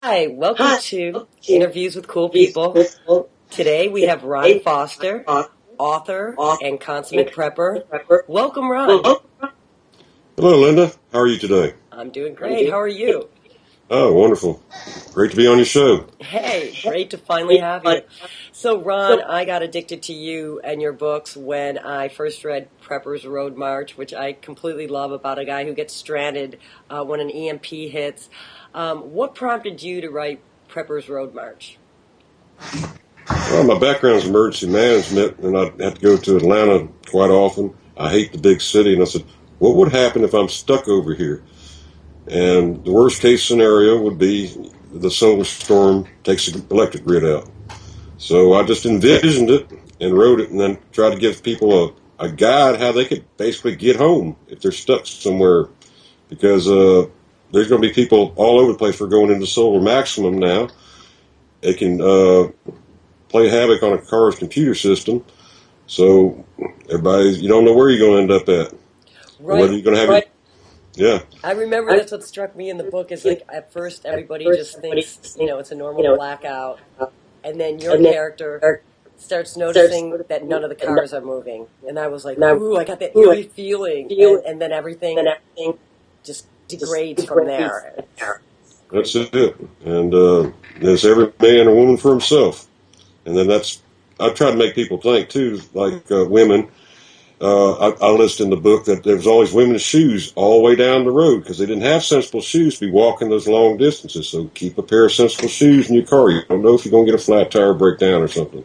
Hi, welcome to Interviews with Cool People. Today we have Ron Foster, author and consummate prepper. Welcome, Ron. Hello, Linda. How are you today? I'm doing great. How are you? Oh, wonderful. Great to be on your show. Hey, great to finally have you. So, Ron, I got addicted to you and your books when I first read Prepper's Road March, which I completely love, about a guy who gets stranded when an EMP hits. What prompted you to write Prepper's Road March? Well, my background is emergency management, and I have to go to Atlanta quite often. I hate the big city, and I said, what would happen if I'm stuck over here? And the worst case scenario would be the solar storm takes the electric grid out. So I just envisioned it and wrote it, and then tried to give people a guide how they could basically get home if they're stuck somewhere, because there's going to be people all over the place. We're going into solar maximum now. They can play havoc on a car's computer system. So you don't know where you're going to end up at. Right. Whether you're going to have yeah. I remember that's what struck me in the book is like at first everybody just thinks, it's a normal blackout. And then your character starts noticing that none of the cars are moving. And I was like, ooh, I got that eerie feeling. And then everything just degrades from there. That's it. And there's every man or woman for himself. And then I try to make people think too, like women. I list in the book that there was always women's shoes all the way down the road because they didn't have sensible shoes to be walking those long distances. So keep a pair of sensible shoes in your car. You don't know if you're going to get a flat tire breakdown or something.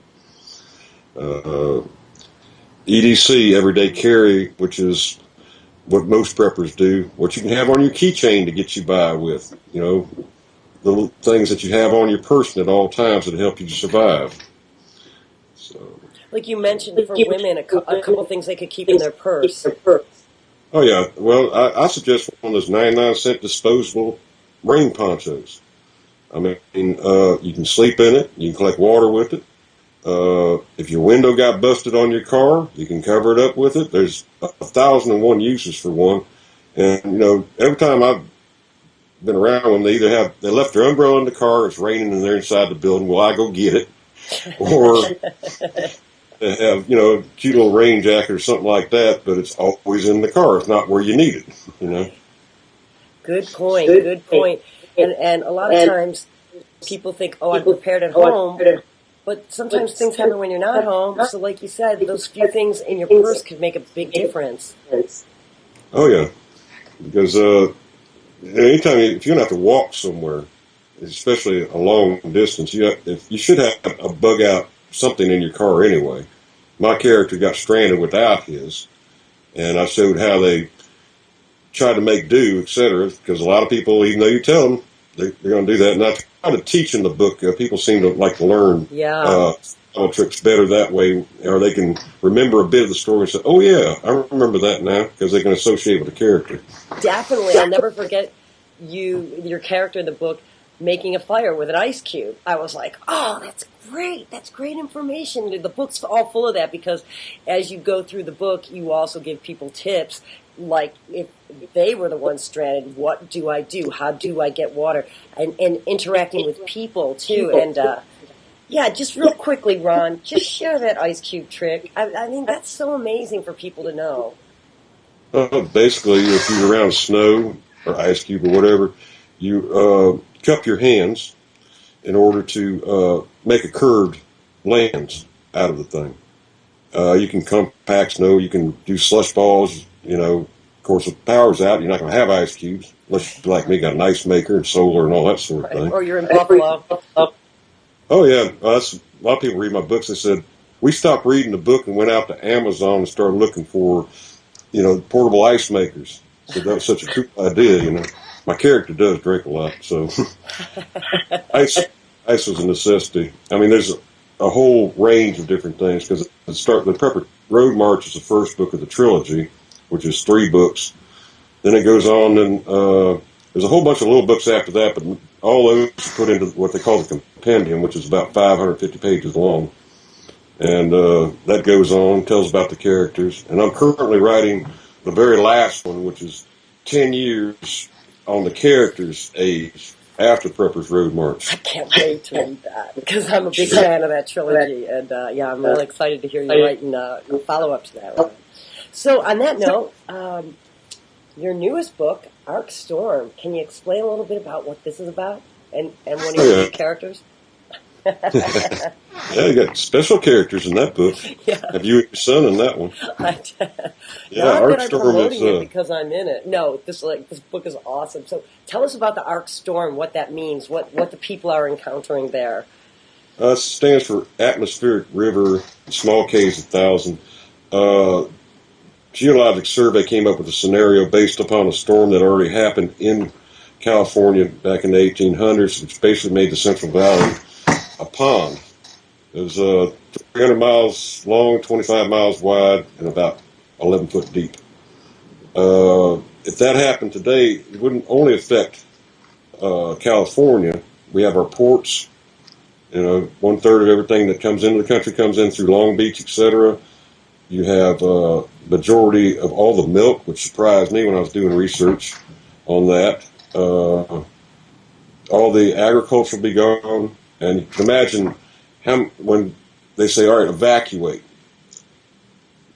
EDC, everyday carry, which is what most preppers do, what you can have on your keychain to get you by with, the things that you have on your person at all times that help you to survive. So, like you mentioned, for women, a couple things they could keep in their purse. Oh, yeah. Well, I suggest one of those 99-cent disposable rain ponchos. I mean, you can sleep in it. You can collect water with it. If your window got busted on your car, you can cover it up with it. There's 1,001 uses for one. And, every time I've been around them, they left their umbrella in the car, it's raining and they're inside the building. Well, I go get it. Or they have, a cute little rain jacket or something like that, but it's always in the car. It's not where you need it, Good point. And a lot of times people think, oh, I'm prepared at home. But sometimes things happen when you're not home. So like you said, those few things in your purse could make a big difference. Oh, yeah. Because anytime if you're going to have to walk somewhere, especially a long distance, you should have a bug out something in your car anyway. My character got stranded without his, and I showed how they tried to make do, etc. Because a lot of people, even though you tell them, they're going to do that. And I try to teach in the book. People seem to like to learn tricks better that way, or they can remember a bit of the story and say, "Oh yeah, I remember that now," because they can associate with the character. Definitely, I'll never forget your character in the book making a fire with an ice cube. I was like, oh, that's great. That's great information. The book's all full of that because as you go through the book, you also give people tips. Like if they were the ones stranded, what do I do? How do I get water? And interacting with people too. And just real quickly, Ron, just share that ice cube trick. I mean, that's so amazing for people to know. Basically, if you're around snow or ice cube or whatever, you cup your hands in order to make a curved lens out of the thing. You can compact snow. You can do slush balls. Of course, if the power's out, you're not going to have ice cubes unless you, like me, got an ice maker and solar and all that sort of thing. Or you're in Buffalo. Oh, yeah. A lot of people read my books. They said, we stopped reading the book and went out to Amazon and started looking for, portable ice makers. So that was such a cool idea, My character does drink a lot, so ice was a necessity. I mean, there's a whole range of different things because the Prepper Road March is the first book of the trilogy, which is 3 books. Then it goes on, and there's a whole bunch of little books after that, but all those put into what they call the compendium, which is about 550 pages long. And that goes on, tells about the characters. And I'm currently writing the very last one, which is 10 years on the character's age after Prepper's Road I March. can't wait to read that because I'm a big fan of that trilogy, and yeah, I'm really excited to hear you writing a follow-up to that one. So, on that note, your newest book, ARkstorm, can you explain a little bit about what this is about and one of your new characters? Yeah, you got special characters in that book. Yeah. Have you and your son in that one? Yeah, Not that I'm ARkstorm promoting it is because I'm in it. No, this book is awesome. So tell us about the ARkstorm, what that means, what the people are encountering there. stands for Atmospheric River, Small Caves 1,000. Geologic Survey came up with a scenario based upon a storm that already happened in California back in the 1800s, which basically made the Central Valley a pond. It was 300 miles long, 25 miles wide, and about 11 foot deep. If that happened today, it wouldn't only affect California. We have our ports. You know, 1/3 of everything that comes into the country comes in through Long Beach, etc. You have majority of all the milk, which surprised me when I was doing research on that. All the agriculture will be gone, and you can imagine when they say, "All right, evacuate."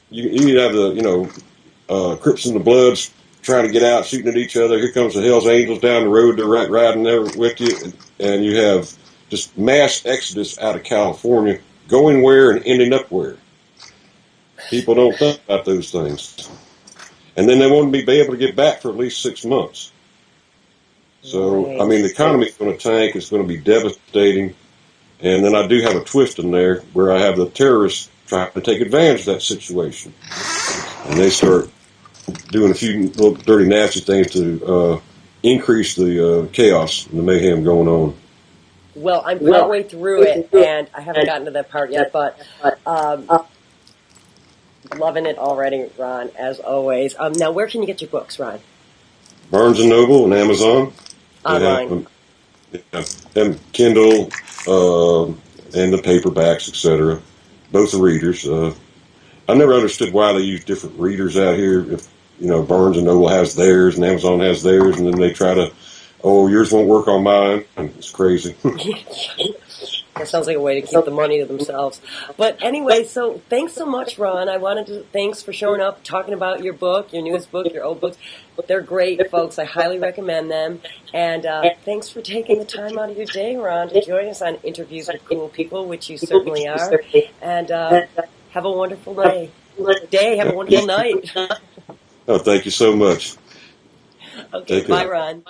You have the Crips and the Bloods trying to get out, shooting at each other. Here comes the Hell's Angels down the road. They're riding there with you, and you have just mass exodus out of California, going where and ending up where. People don't think about those things. And then they won't be able to get back for at least 6 months. So, Right. I mean, the economy's going to tank. It's going to be devastating. And then I do have a twist in there where I have the terrorists trying to take advantage of that situation. And they start doing a few little dirty, nasty things to increase the chaos and the mayhem going on. Well, I'm partway through it, and I haven't gotten to that part yet, but loving it already, Ron, as always. Now, where can you get your books, Ron? Barnes & Noble and Amazon. Online. And Kindle and the paperbacks, etc. Both are readers. I never understood why they use different readers out here. If Barnes & Noble has theirs and Amazon has theirs, and then they try to, yours won't work on mine. It's crazy. That sounds like a way to keep the money to themselves. But anyway, so thanks so much, Ron. Thanks for showing up, talking about your book, your newest book, your old books. They're great, folks. I highly recommend them. And thanks for taking the time out of your day, Ron, to join us on Interviews with Cool People, which you certainly are. And have a wonderful day. Have a wonderful night. Oh, thank you so much. Okay, bye, Ron.